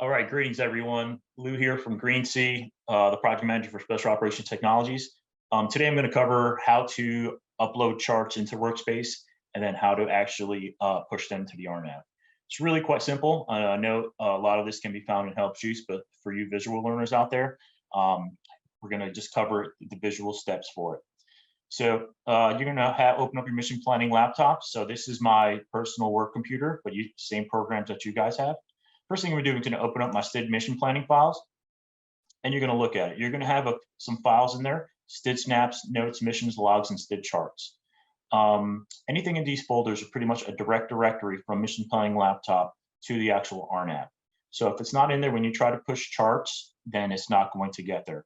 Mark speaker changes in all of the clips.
Speaker 1: All right, greetings everyone. Lou here from Green Sea, the project manager for Special Operations Technologies. Today I'm going to cover how to upload charts into Workspace and then how to actually push them to the RNAV. It's really quite simple. I know a lot of this can be found in Help Juice, but for you visual learners out there, we're going to just cover the visual steps for it. So you're going to open up your mission planning laptop. So this is my personal work computer, but same programs that you guys have. First thing we're doing is going to open up my STID mission planning files, and you're going to look at it. You're going to have some files in there: STID snaps, notes, missions, logs, and STID charts. Anything in these folders are pretty much a direct directory from mission planning laptop to the actual RNAV. So if it's not in there when you try to push charts, then it's not going to get there.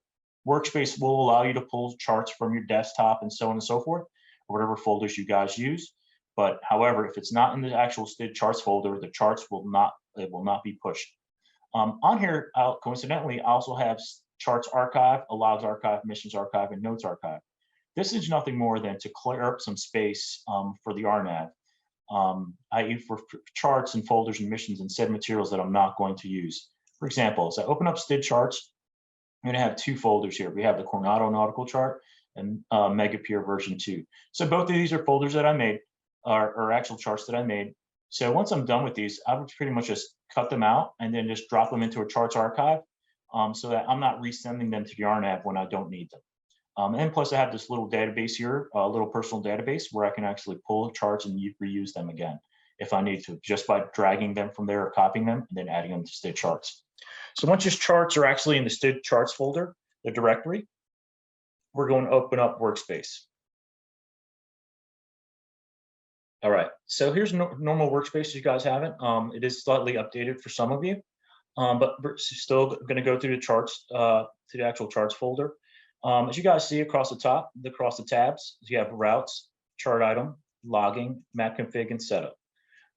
Speaker 1: Workspace will allow you to pull charts from your desktop and so on and so forth, or whatever folders you guys use. But however, if it's not in the actual STID charts folder, the charts will not be pushed. On here, coincidentally, I also have charts archive, a logs archive, missions archive, and notes archive. This is nothing more than to clear up some space for the RNAV, i.e. for charts and folders and missions and said materials that I'm not going to use. For example, as I open up STID charts, I'm going to have two folders here. We have the Coronado nautical chart and Mejia version 2. So both of these are folders that I made, or actual charts that I made. So once I'm done with these, I would pretty much just cut them out and then just drop them into a charts archive so that I'm not resending them to the RNAV when I don't need them. And plus I have this little database here, a little personal database where I can actually pull charts and reuse them again if I need to, just by dragging them from there or copying them and then adding them to STID charts. So once your charts are actually in the STID charts folder, the directory, we're going to open up Workspace. All right, so here's normal Workspace. You guys have it. It is slightly updated for some of you, but we're still going to go through the charts, to the actual charts folder. As you guys see across the top, across the tabs, you have routes, chart item, logging, map config, and setup.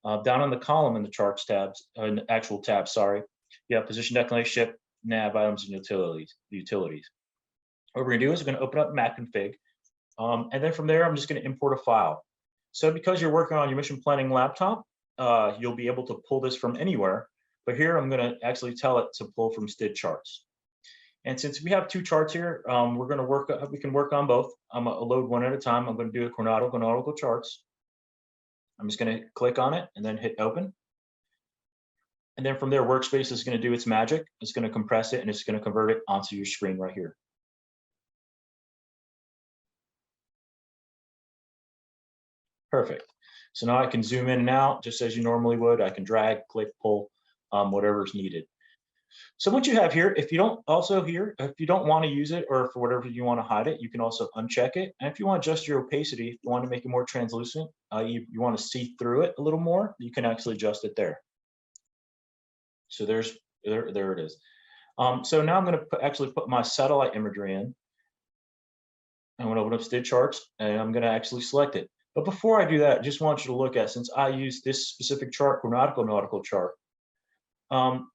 Speaker 1: Down on the column in the charts tabs, in the actual tab, sorry, you have position, declination, ship, nav items, and utilities. What we're going to do is we're going to open up map config, and then from there, I'm just going to import a file. So because you're working on your mission planning laptop, you'll be able to pull this from anywhere. But here I'm going to actually tell it to pull from STID charts. And since we have two charts here, we can work on both. I'm going to load one at a time. I'm going to do a Coronado nautical charts. I'm just going to click on it and then hit open. And then from there, Workspace is going to do its magic. It's going to compress it and it's going to convert it onto your screen right here. Perfect. So now I can zoom in and out just as you normally would. I can drag, click, pull, whatever is needed. So what you have here, if you don't want to use it or for whatever you want to hide it, you can also uncheck it. And if you want to adjust your opacity, if you want to make it more translucent, you want to see through it a little more, you can actually adjust it there. So there it is. So now I'm going to actually put my satellite imagery in. I'm going to open up STID charts and I'm going to actually select it. But before I do that, I just want you to look at, since I use this specific chart, Coronado nautical chart, when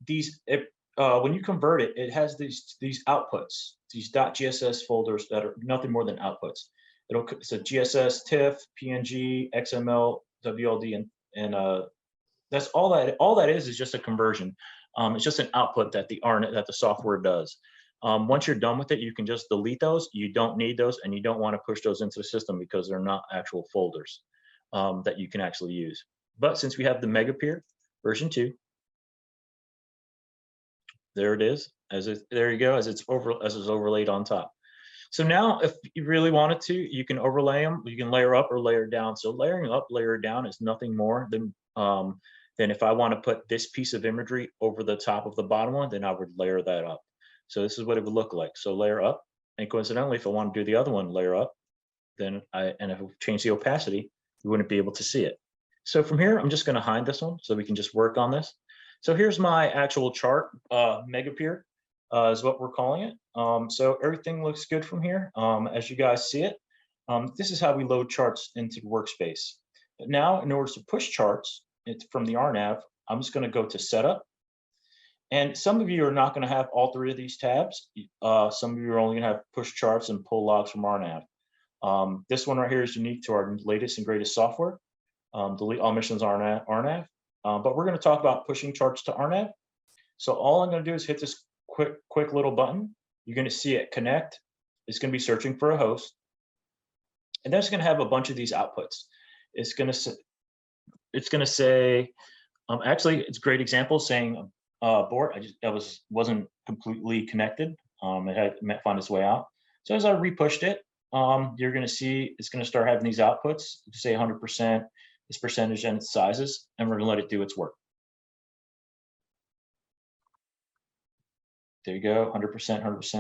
Speaker 1: you convert it, it has these outputs, these .gss folders that are nothing more than outputs. It's a GSS, TIFF, PNG, XML, WLD, and that's all that is just a conversion. It's just an output that the software does. Once you're done with it, you can just delete those. You don't need those, and you don't want to push those into the system because they're not actual folders that you can actually use. But since we have the Mejia version 2, there it is. There you go, as it's overlaid on top. So now, if you really wanted to, you can overlay them. You can layer up or layer down. So layering up, layer down is nothing more than if I want to put this piece of imagery over the top of the bottom one, then I would layer that up. So this is what it would look like. So layer up, and coincidentally, if I want to do the other one, layer up, and if I change the opacity, you wouldn't be able to see it. So from here, I'm just going to hide this one so we can just work on this. So here's my actual chart, Mejia is what we're calling it. So everything looks good from here. As you guys see it, this is how we load charts into Workspace. But now, in order to push charts from the RNAV, I'm just going to go to Setup. And some of you are not going to have all three of these tabs. Some of you are only going to have push charts and pull logs from RNAV. This one right here is unique to our latest and greatest software. Delete all missions RNAV. But we're going to talk about pushing charts to RNAV. So all I'm going to do is hit this quick little button. You're going to see it connect. It's going to be searching for a host. And then it's going to have a bunch of these outputs. It's going to say, actually, it's a great example saying abort. Wasn't completely connected. It had to find its way out. So as I repushed it, you're going to see it's going to start having these outputs. Say 100%, this percentage and its sizes, and we're going to let it do its work. There you go, 100%, 100%.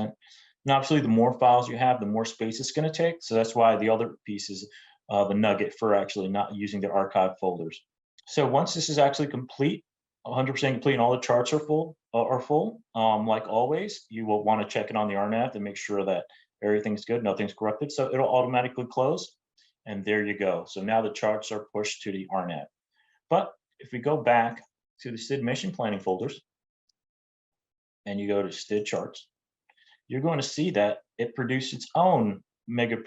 Speaker 1: And obviously, the more files you have, the more space it's going to take. So that's why the other piece is the nugget for actually not using the archive folders. So once this is actually complete, 100% complete, and all the charts are full, like always, you will want to check it on the RNAV to make sure that everything's good, nothing's corrupted. So it'll automatically close, and there you go. So now the charts are pushed to the RNAV. But if we go back to the STID mission planning folders, and you go to STID charts, you're going to see that it produced its own Mejia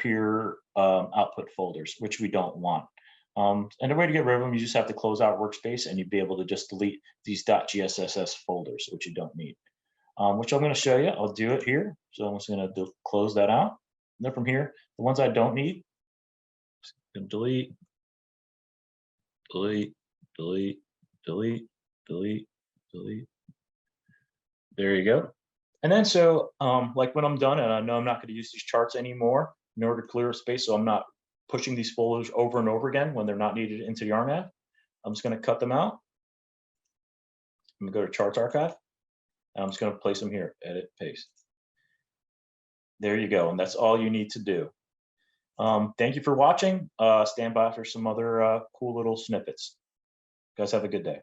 Speaker 1: output folders, which we don't want. And the way to get rid of them, you just have to close out Workspace, and you'd be able to just delete these .gsss folders, which you don't need. Which I'm going to show you. I'll do it here. So I'm just going to close that out. And then from here, the ones I don't need, delete, delete, delete, delete, delete, delete. There you go. And then so, like when I'm done, and I know I'm not going to use these charts anymore in order to clear space, so I'm not pushing these folders over and over again when they're not needed into the RNAV. I'm just going to cut them out. I'm going to go to Charts Archive, and I'm just going to place them here, edit, paste. There you go, and that's all you need to do. Thank you for watching. Stand by for some other cool little snippets. You guys have a good day.